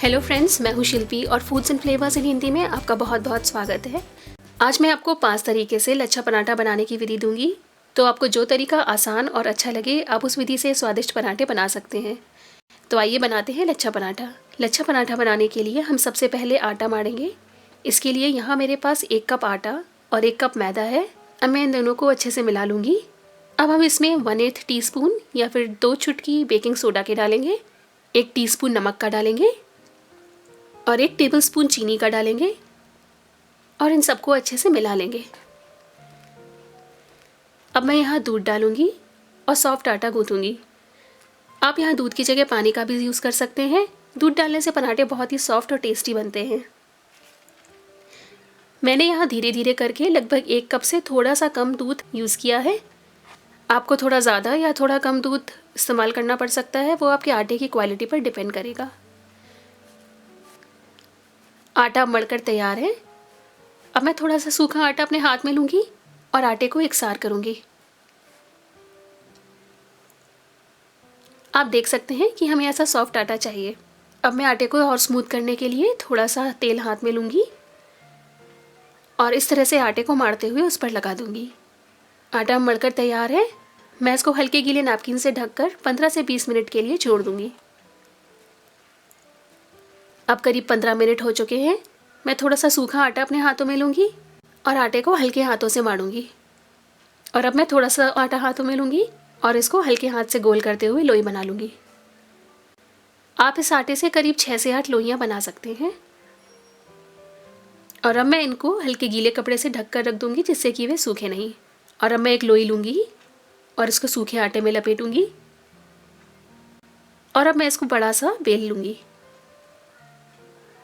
Hello friends, मैं हूँ शिल्पी और फूड्स एंड फ्लेवर्स इन हिंदी में आपका बहुत बहुत स्वागत है। आज मैं आपको 5 तरीके से लच्छा पराठा बनाने की विधि दूंगी। तो आपको जो तरीका आसान और अच्छा लगे आप उस विधि से स्वादिष्ट पराठे बना सकते हैं। तो आइए बनाते हैं लच्छा पराठा। लच्छा पराठा बनाने के लिए हम सबसे पहले आटा माड़ेंगे। इसके लिए यहाँ मेरे पास 1 कप आटा और 1 कप मैदा है। अब मैं इन दोनों को अच्छे से मिला लूँगी। अब हम इसमें 1/8 टीस्पून या फिर 2 चुटकी बेकिंग सोडा के डालेंगे, 1 टीस्पून नमक का डालेंगे और 1 टेबलस्पून चीनी का डालेंगे और इन सबको अच्छे से मिला लेंगे। अब मैं यहाँ दूध डालूंगी और सॉफ्ट आटा गूंथूंगी। आप यहाँ दूध की जगह पानी का भी यूज़ कर सकते हैं। दूध डालने से पराठे बहुत ही सॉफ्ट और टेस्टी बनते हैं। मैंने यहाँ धीरे धीरे करके लगभग 1 कप से थोड़ा सा कम दूध यूज़ किया है। आपको थोड़ा ज़्यादा या थोड़ा कम दूध इस्तेमाल करना पड़ सकता है, वो आपके आटे की क्वालिटी पर डिपेंड करेगा। आटा मलकर तैयार है। अब मैं थोड़ा सा सूखा आटा अपने हाथ में लूँगी और आटे को एकसार करूँगी। आप देख सकते हैं कि हमें ऐसा सॉफ्ट आटा चाहिए। अब मैं आटे को और स्मूथ करने के लिए थोड़ा सा तेल हाथ में लूँगी और इस तरह से आटे को मारते हुए उस पर लगा दूँगी। आटा मलकर तैयार है। मैं इसको हल्के गीले नैपकिन से ढककर 15 से 20 मिनट के लिए छोड़ दूँगी। अब करीब 15 मिनट हो चुके हैं। मैं थोड़ा सा सूखा आटा अपने हाथों में लूँगी और आटे को हल्के हाथों से मारूंगी। और अब मैं थोड़ा सा आटा हाथों में लूँगी और इसको हल्के हाथ से गोल करते हुए लोई बना लूँगी। आप इस आटे से करीब 6 से 8 लोइयाँ बना सकते हैं। और अब मैं इनको हल्के गीले कपड़े से ढक कर रख दूँगी जिससे कि वे सूखे नहीं। और अब मैं एक लोई लूँगी और इसको सूखे आटे में लपेटूँगी और अब मैं इसको बड़ा सा बेल लूँगी।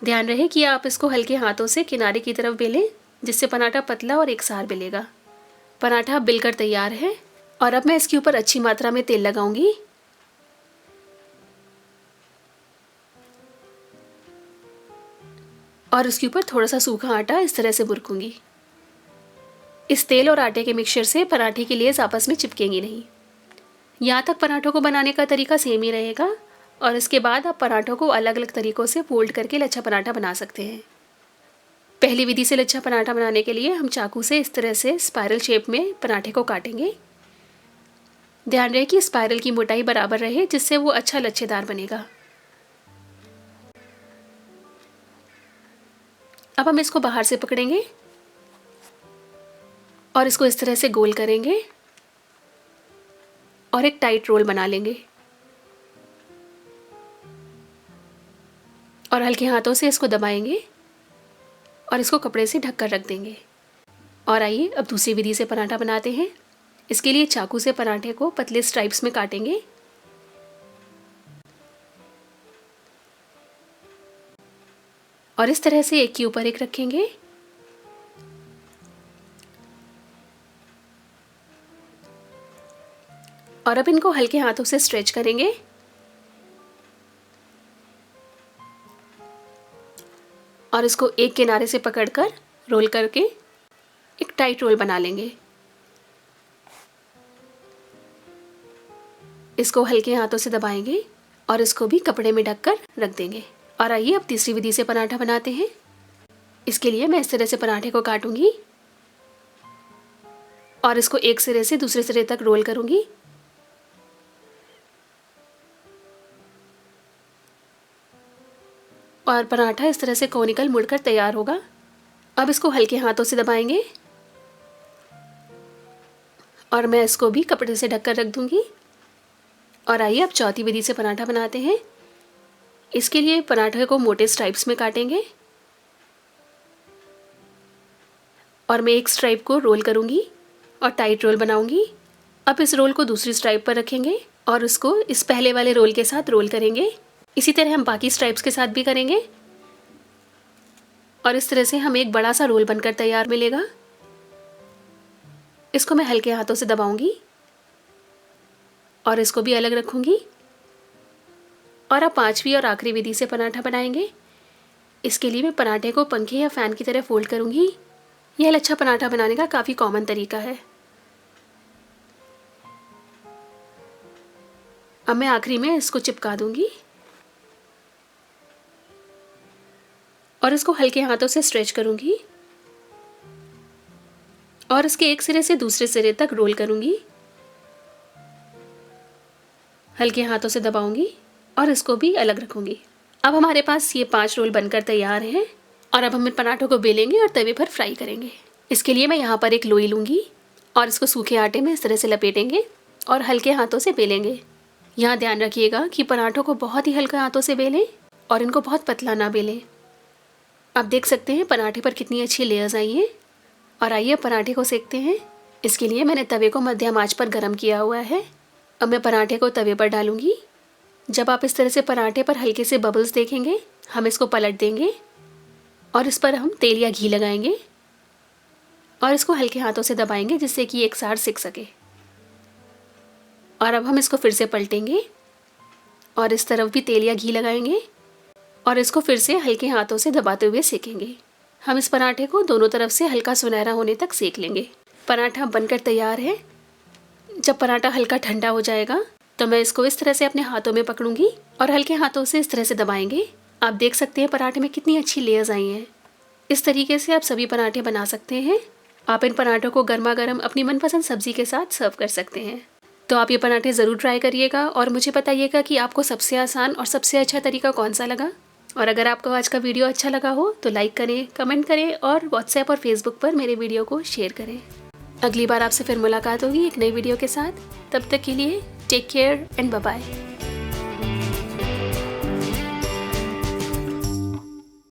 ध्यान रहे कि आप इसको हल्के हाथों से किनारे की तरफ बेलें, जिससे पराठा पतला और एकसार बेलेगा। पराठा बेलकर तैयार है और अब मैं इसके ऊपर अच्छी मात्रा में तेल लगाऊंगी। और उसके ऊपर थोड़ा सा सूखा आटा इस तरह से बुरकूंगी। इस तेल और आटे के मिक्सचर से पराठे की लेयर्स आपस में चिपकेंगी नहीं। यहाँ तक पराठों को बनाने का तरीका सेम ही रहेगा और इसके बाद आप पराठों को अलग अलग तरीक़ों से फोल्ड करके लच्छा पराठा बना सकते हैं। पहली विधि से लच्छा पराठा बनाने के लिए हम चाकू से इस तरह से स्पाइरल शेप में पराठे को काटेंगे। ध्यान रहे कि स्पाइरल की मोटाई बराबर रहे, जिससे वो अच्छा लच्छेदार बनेगा। अब हम इसको बाहर से पकड़ेंगे और इसको इस तरह से गोल करेंगे और एक टाइट रोल बना लेंगे और हल्के हाथों से इसको दबाएंगे और इसको कपड़े से ढक कर रख देंगे। और आइए अब दूसरी विधि से पराठा बनाते हैं। इसके लिए चाकू से पराठे को पतले स्ट्राइप्स में काटेंगे और इस तरह से एक के ऊपर एक रखेंगे और अब इनको हल्के हाथों से स्ट्रेच करेंगे और इसको एक किनारे से पकड़कर रोल करके एक टाइट रोल बना लेंगे। इसको हल्के हाथों से दबाएंगे और इसको भी कपड़े में ढककर रख देंगे। और आइए अब तीसरी विधि से पराठा बनाते हैं। इसके लिए मैं इस तरह से पराठे को काटूंगी और इसको एक सिरे से दूसरे सिरे तक रोल करूंगी। और पराठा इस तरह से कोनिकल मुड़कर तैयार होगा। अब इसको हल्के हाथों से दबाएंगे और मैं इसको भी कपड़े से ढककर रख दूंगी। और आइए अब चौथी विधि से पराठा बनाते हैं। इसके लिए पराठे को मोटे स्ट्राइप्स में काटेंगे और मैं एक स्ट्राइप को रोल करूंगी और टाइट रोल बनाऊंगी। अब इस रोल को दूसरी स्ट्राइप पर रखेंगे और उसको इस पहले वाले रोल के साथ रोल करेंगे। इसी तरह हम बाकी स्ट्राइप्स के साथ भी करेंगे और इस तरह से हमें एक बड़ा सा रोल बनकर तैयार मिलेगा। इसको मैं हल्के हाथों से दबाऊंगी और इसको भी अलग रखूंगी। और अब पांचवी और आखिरी विधि से पराठा बनाएंगे। इसके लिए मैं पराठे को पंखे या फैन की तरह फोल्ड करूंगी। यह लच्छा पराठा बनाने का काफ़ी कॉमन तरीका है। अब मैं आखिरी में इसको चिपका दूंगी और इसको हल्के हाथों से स्ट्रेच करूँगी और इसके एक सिरे से दूसरे सिरे तक रोल करूँगी। हल्के हाथों से दबाऊंगी और इसको भी अलग रखूँगी। अब हमारे पास ये 5 रोल बनकर तैयार हैं और अब हम इन पराठों को बेलेंगे और तवे पर फ्राई करेंगे। इसके लिए मैं यहाँ पर एक लोई लूँगी और इसको सूखे आटे में इस तरह से लपेटेंगे और हल्के हाथों से बेलेंगे। यहाँ ध्यान रखिएगा कि पराठों को बहुत ही हल्के हाथों से बेलें और इनको बहुत पतला ना बेलें। आप देख सकते हैं पराठे पर कितनी अच्छी लेयर्स आई हैं। और आइए पराठे को सेकते हैं। इसके लिए मैंने तवे को मध्यम आंच पर गर्म किया हुआ है। अब मैं पराठे को तवे पर डालूंगी। जब आप इस तरह से पराठे पर हल्के से बबल्स देखेंगे, हम इसको पलट देंगे और इस पर हम तेल या घी लगाएंगे और इसको हल्के हाथों से दबाएंगे जिससे कि एक साथ सिक सके। और अब हम इसको फिर से पलटेंगे और इस तरफ भी तेल या घी लगाएंगे और इसको फिर से हल्के हाथों से दबाते हुए सेकेंगे। हम इस पराठे को दोनों तरफ से हल्का सुनहरा होने तक सेक लेंगे। पराठा बनकर तैयार है। जब पराठा हल्का ठंडा हो जाएगा तो मैं इसको इस तरह से अपने हाथों में पकड़ूंगी और हल्के हाथों से इस तरह से दबाएंगे। आप देख सकते हैं पराठे में कितनी अच्छी लेयर्स आई हैं। इस तरीके से आप सभी पराठे बना सकते हैं। आप इन पराठों को गर्मा गर्म अपनी मनपसंद सब्जी के साथ सर्व कर सकते हैं। तो आप ये पराठे ज़रूर ट्राई करिएगा और मुझे बताइएगा कि आपको सबसे आसान और सबसे अच्छा तरीका कौन सा लगा। और अगर आपको आज का वीडियो अच्छा लगा हो तो लाइक करें, कमेंट करें और व्हाट्सएप और फेसबुक पर मेरे वीडियो को शेयर करें। अगली बार आपसे फिर मुलाकात होगी एक नई वीडियो के साथ। तब तक के लिए take care and bye bye.